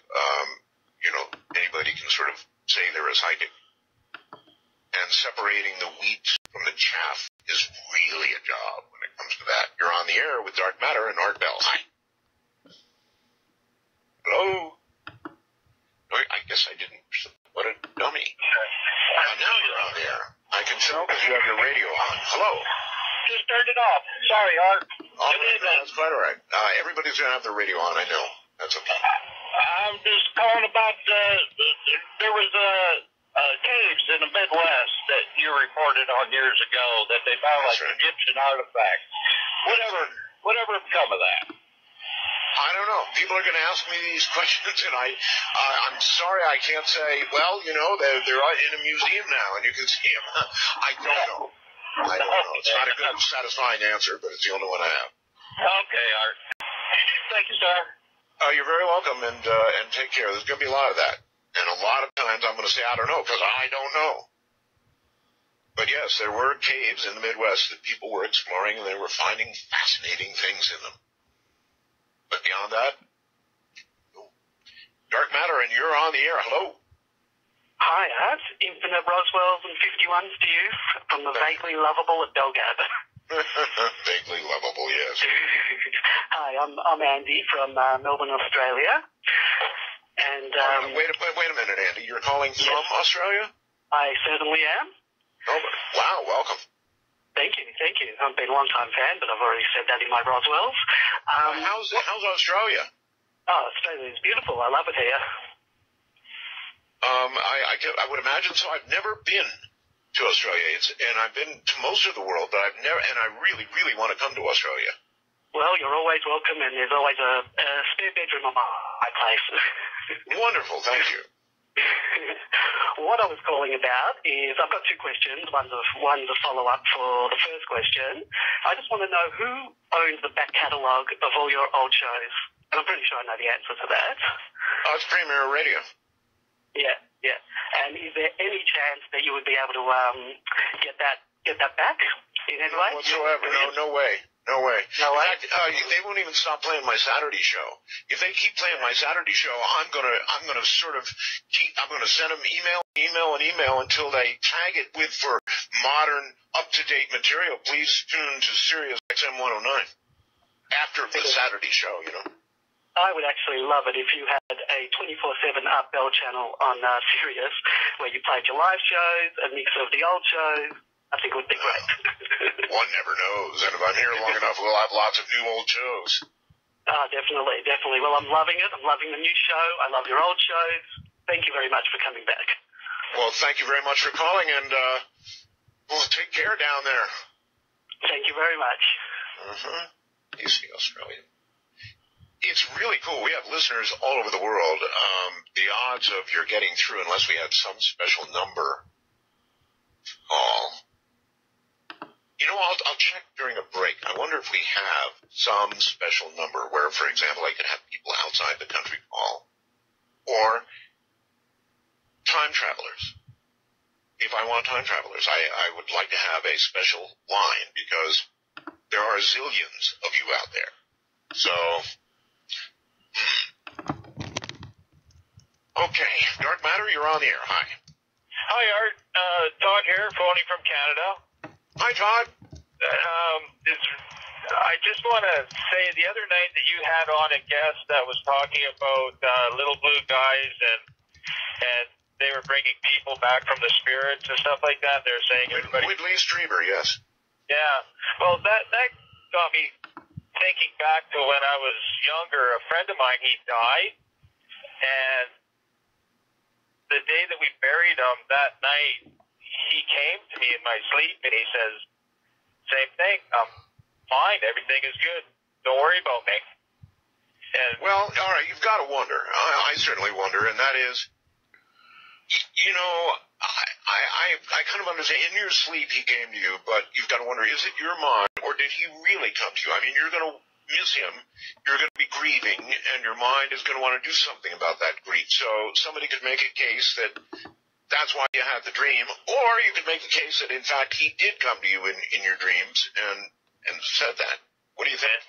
S3: Anybody can sort of say they're a psychic. And separating the wheat from the chaff is really a job when it comes to that. You're on the air with Dark Matter and Art Bell. Hi. Hello? I guess I didn't. What a dummy. Now you're on the air. I can tell because you have your radio on. Hello.
S11: Just turned it off. Sorry, Art.
S3: All right, that's quite all right. Everybody's going to have their radio on, I know. That's okay.
S11: I'm just calling about there was caves in the Midwest that you reported on years ago that they found Egyptian artifacts. Whatever become of that?
S3: I don't know. People are going to ask me these questions, and I'm sorry I can't say. Well, they're in a museum now, and you can see them. I don't know. It's not a good, satisfying answer, but it's the only one I have.
S11: Okay, Art. Thank you, sir.
S3: You're very welcome, and take care. There's going to be a lot of that. And a lot of times I'm going to say, I don't know, because I don't know. But yes, there were caves in the Midwest that people were exploring, and they were finding fascinating things in them. But beyond that, no. Dark Matter, and you're on the air. Hello.
S12: Hi, Art. Infinite Roswells and 51s to you from the vaguely lovable at Belgab.
S3: Vaguely lovable, yes.
S12: Hi, I'm Andy from Melbourne, Australia. And
S3: wait a minute, Andy. You're calling from Australia?
S12: I certainly am.
S3: Oh, wow, welcome.
S12: Thank you. I've been a long-time fan, but I've already said that in my Roswells.
S3: How's Australia?
S12: Oh, Australia is beautiful. I love it here.
S3: I would imagine so. I've never been to Australia, and I've been to most of the world, but I've never, and I really, really want to come to Australia.
S12: Well, you're always welcome, and there's always a spare bedroom on my place.
S3: Wonderful, thank you.
S12: What I was calling about is, I've got two questions. One's a follow-up for the first question. I just want to know who owns the back catalogue of all your old shows. And I'm pretty sure I know the answer to that.
S3: It's Premier Radio.
S12: Yeah. And is there any chance that you would be able to get that back in any way?
S3: Whatsoever. No way.
S12: No way?
S3: In fact, they won't even stop playing my Saturday show. If they keep playing my Saturday show, I'm gonna sort of send them email until they tag it with, for modern, up-to-date material, please tune to Sirius XM 109 after the Saturday show,
S12: I would actually love it if you had a 24/7 Art Bell channel on Sirius where you played your live shows, a mix of the old shows. I think it would be great.
S3: One never knows, and if I'm here long enough, we'll have lots of new old shows.
S12: Definitely. Well, I'm loving it. I'm loving the new show. I love your old shows. Thank you very much for coming back.
S3: Well, thank you very much for calling, and well, take care down there.
S12: Thank you very much.
S3: Easy, Australia. It's really cool. We have listeners all over the world. The odds of your getting through, unless we had some special number. You know, I'll check during a break. I wonder if we have some special number where, for example, I could have people outside the country call. Or time travelers. If I want time travelers, I would like to have a special line because there are zillions of you out there. So, okay. Dark Matter, you're on the air. Hi.
S10: Hi, Art. Todd here, phoning from Canada.
S3: Hi, Todd.
S10: I just want to say the other night that you had on a guest that was talking about little blue guys and they were bringing people back from the spirits and stuff like that. They're saying everybody.
S3: Whitley Strieber, yes.
S10: Yeah. Well, that got me thinking back to when I was younger. A friend of mine, he died, and the day that we buried him, that night, he came to me in my sleep and he says, "Same thing. I'm fine. Everything is good. Don't worry about me." And
S3: well, all right. You've got to wonder. I certainly wonder, and that is. You know, I kind of understand. In your sleep, he came to you, but you've got to wonder, is it your mind, or did he really come to you? I mean, you're going to miss him. You're going to be grieving, and your mind is going to want to do something about that grief. So somebody could make a case that that's why you had the dream, or you could make the case that, in fact, he did come to you in your dreams and said that. What do you think?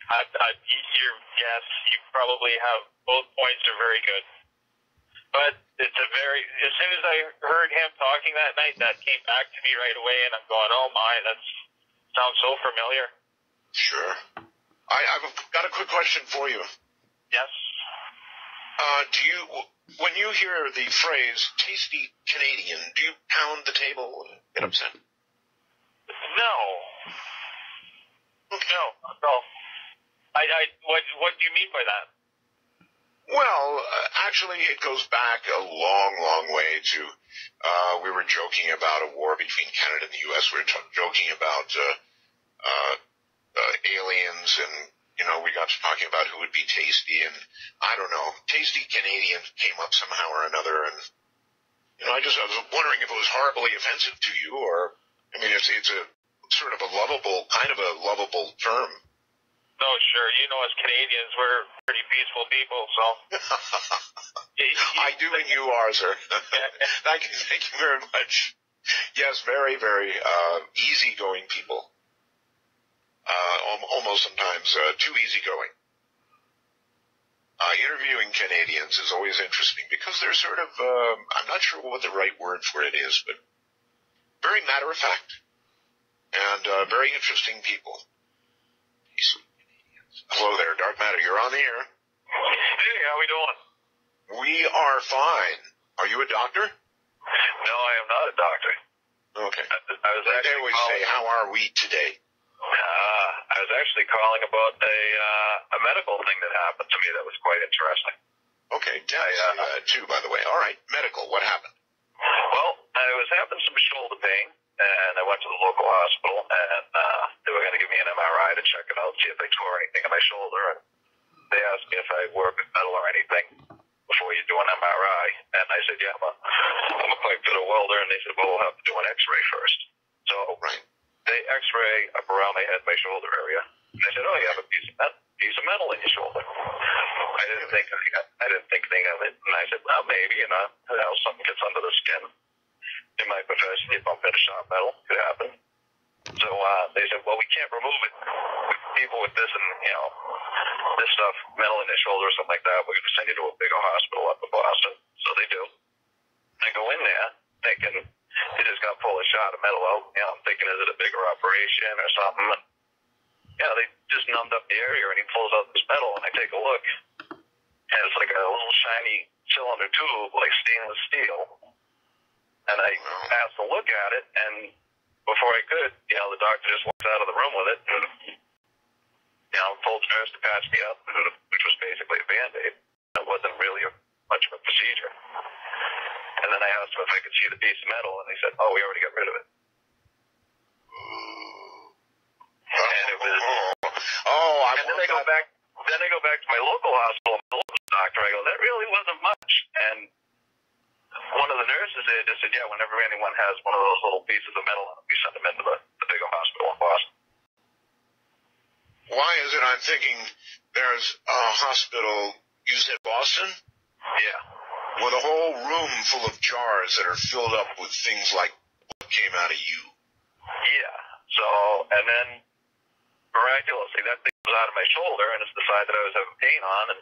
S10: Yes, you probably have both points are very good. But as soon as I heard him talking that night, that came back to me right away, and I'm going, oh my, that sounds so familiar.
S3: Sure. I've got a quick question for you.
S10: Yes?
S3: When you hear the phrase, tasty Canadian, do you pound the table and get upset?
S10: No. No. What do you mean by that?
S3: Well, actually, it goes back a long, long way to, we were joking about a war between Canada and the U.S. We were joking about aliens, and, you know, we got to talking about who would be tasty, and I don't know, tasty Canadian came up somehow or another, and, you know, I was wondering if it was horribly offensive to you, or, I mean, it's a sort of a kind of a lovable term.
S10: No, sure. You know, as Canadians, we're pretty peaceful people, so.
S3: I do, and you are, sir. Thank you very much. Yes, very, very easygoing people. Almost sometimes too easygoing. Interviewing Canadians is always interesting because they're sort of, I'm not sure what the right word for it is, but very matter of fact and very interesting people. Hello there, Dark Matter. You're on the air.
S10: Hey, how we doing?
S3: We are fine. Are you a doctor?
S10: No, I am not a doctor.
S3: Okay.
S10: They
S3: always say, how are we today?
S10: I was actually calling about a medical thing that happened to me that was quite interesting.
S3: Okay, tell me too, by the way. All right, medical, what happened?
S10: Well, I was having some shoulder pain, and I went to the local hospital, and they were going to give me an MRI to check it out, see if they tore anything in my shoulder, and they asked me if I work with metal or anything before you do an MRI, and I said, yeah, I'm a pipe fitter welder, and they said, well, we'll have to do an x-ray first. So they x-ray up around my head, my shoulder area, and they said, oh, you have a piece of metal in your shoulder. I didn't think of it, and I said, well, maybe, something gets under the skin. In my profession, you bump into sharp metal, could happen. So they said, well, we can't remove it. People with this and, this stuff, metal in their shoulder or something like that, we're going to send you to a bigger hospital up in Boston. So they do. I go in there thinking they just got to pull a shot of metal out. I'm thinking, is it a bigger operation or something? And, they just numbed up the area, and he pulls out this metal, and I take a look. And it's like a little shiny cylinder tube, like stainless steel. And I asked to look at it, and before I could, the doctor just walked out of the room with it. And, told the nurse to patch me up, which was basically a Band-Aid. It wasn't really much of a procedure.
S7: And then I asked them if I could see the piece of metal, and they said, "Oh, we already got rid of it." And it was. And then I go back. Then I go back to my local hospital, my local doctor. I go, "That really wasn't much." And one of the nurses there just said, "Yeah, whenever anyone has one of those little pieces of metal, we send them into the bigger hospital in Boston."
S3: Why is it I'm thinking there's a hospital, you said Boston?
S7: Yeah.
S3: With a whole room full of jars that are filled up with things like what came out of you.
S7: Yeah. So, and then miraculously, that thing was out of my shoulder, and it's the side that I was having pain on, and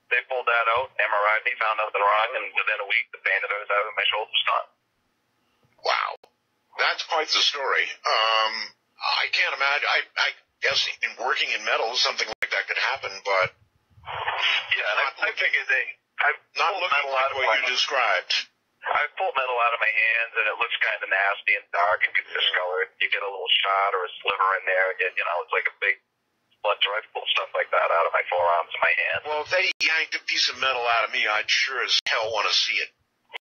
S7: they pulled that out, MRI'd me, found nothing wrong, and within a week, the pain that I was having in my shoulder was gone.
S3: Wow. That's quite the story. I can't imagine. I guess in working in metal, something like that could happen, but
S7: yeah, and I figured I've
S3: not looking like what you described.
S7: I pulled metal out of my hands, and it looks kind of nasty and dark and gets discolored. You get a little shot or a sliver in there. You know, it's like a big splinter. I pulled stuff like that out of my forearms and my hands.
S3: Well, if they yanked a piece of metal out of me, I'd sure as hell want to see it.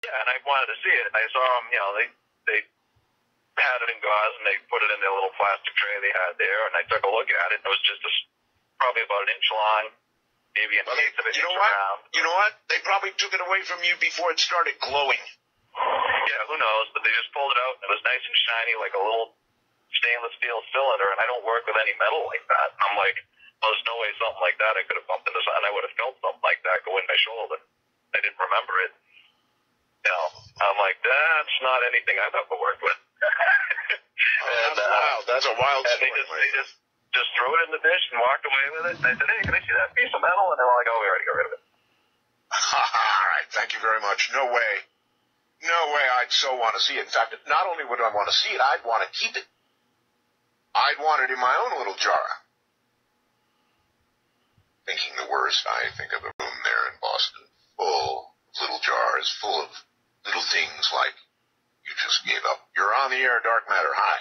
S7: Yeah, and I wanted to see it. And I saw them, you know, they had it in gauze, and they put it in their little plastic tray they had there, and I took a look at it, and it was just probably about an inch long, maybe an eighth of an inch around.
S3: You know what? They probably took it away from you before it started glowing.
S7: Yeah, who knows? But they just pulled it out, and it was nice and shiny, like a little stainless steel cylinder, and I don't work with any metal like that. And I'm like, well, there's no way something like that I could have bumped into something. I would have felt something like that go in my shoulder. I didn't remember it. You know, I'm like, that's not anything I've ever worked with.
S3: That's wild. That's a wild story.
S7: And they just threw it in the dish and walked away with it. And I said, "Hey, can I see that piece of metal?" And they're like, "Oh, we already got rid of it."
S3: All right, thank you very much. No way. No way I'd so want to see it. In fact, not only would I want to see it, I'd want to keep it. I'd want it in my own little jar. Thinking the worst, I think of a room there in Boston full of little jars, full of little things like you just gave up. You're on the air, Dark Matter. Hi.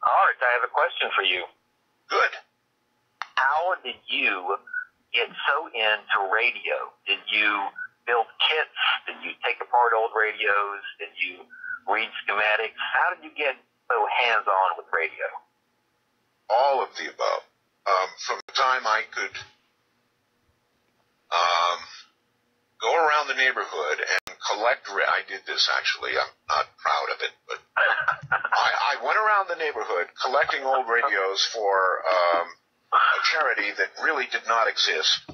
S13: Art, I have a question for you.
S3: Good.
S13: How did you get so into radio? Did you build kits? Did you take apart old radios? Did you read schematics? How did you get so hands-on with radio?
S3: All of the above. From the time I could go around the neighborhood and collect. I did this actually. I'm not proud of it, but I went around the neighborhood collecting old radios for a charity that really did not exist.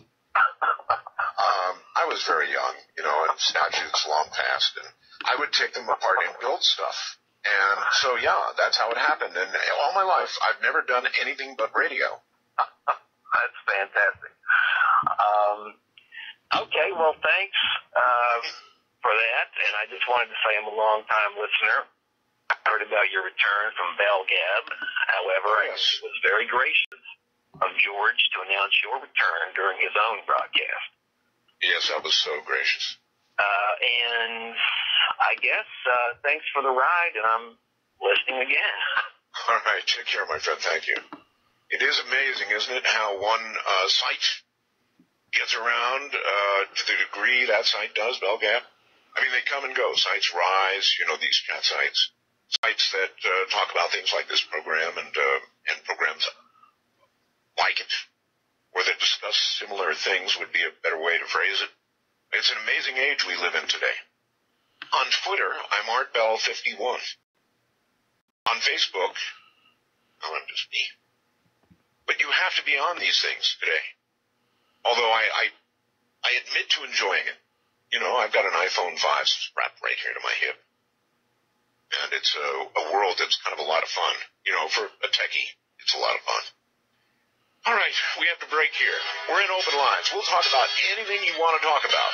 S3: I was very young, you know, and statutes long past, and I would take them apart and build stuff. And so, yeah, that's how it happened. And all my life, I've never done anything but radio.
S13: That's fantastic. Okay, well, thanks for that. And I just wanted to say I'm a long-time listener. I heard about your return from Bell Gab. However,
S3: Yes.
S13: it was very gracious of George to announce your return during his own broadcast.
S3: Yes, that was so gracious.
S13: And I guess thanks for the ride, and I'm listening again.
S3: All right, take care, my friend. Thank you. It is amazing, isn't it, how one site gets around to the degree that site does, Bell Gap. I mean, they come and go. Sites rise, you know, these chat sites. Sites that talk about things like this program and programs like it, or that discuss similar things would be a better way to phrase it. It's an amazing age we live in today. On Twitter, I'm ArtBell51. On Facebook, oh, I'm just me. But you have to be on these things today. Although I admit to enjoying it. You know, I've got an iPhone 5 strapped right here to my hip. And it's a world that's kind of a lot of fun. You know, for a techie, it's a lot of fun. All right, we have to break here. We're in open lines. We'll talk about anything you want to talk about.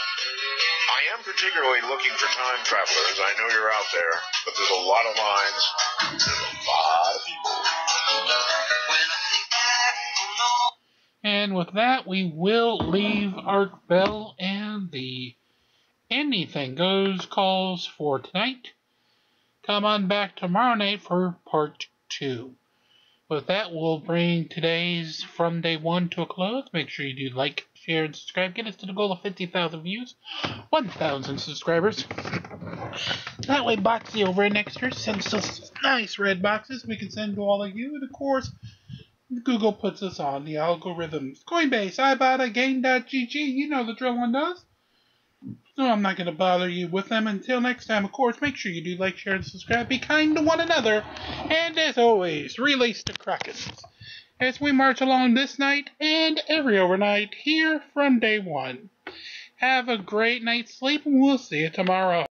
S3: I am particularly looking for time travelers. I know you're out there, but there's a lot of lines. There's a lot of people.
S1: And with that, we will leave Art Bell and the Anything Goes calls for tonight. Come on back tomorrow night for part 2. With that, we'll bring today's From Day One to a close. Make sure you do like, share, and subscribe. Get us to the goal of 50,000 views, 1,000 subscribers. That way, Boxy over in next year sends us nice red boxes we can send to all of you. And of course, Google puts us on the algorithms. Coinbase, Ibotta, Gain.gg, you know the drill one does. So I'm not going to bother you with them. Until next time, of course, make sure you do like, share, and subscribe. Be kind to one another. And as always, release the Krakens as we march along this night and every overnight here from Day One. Have a great night's sleep, and we'll see you tomorrow.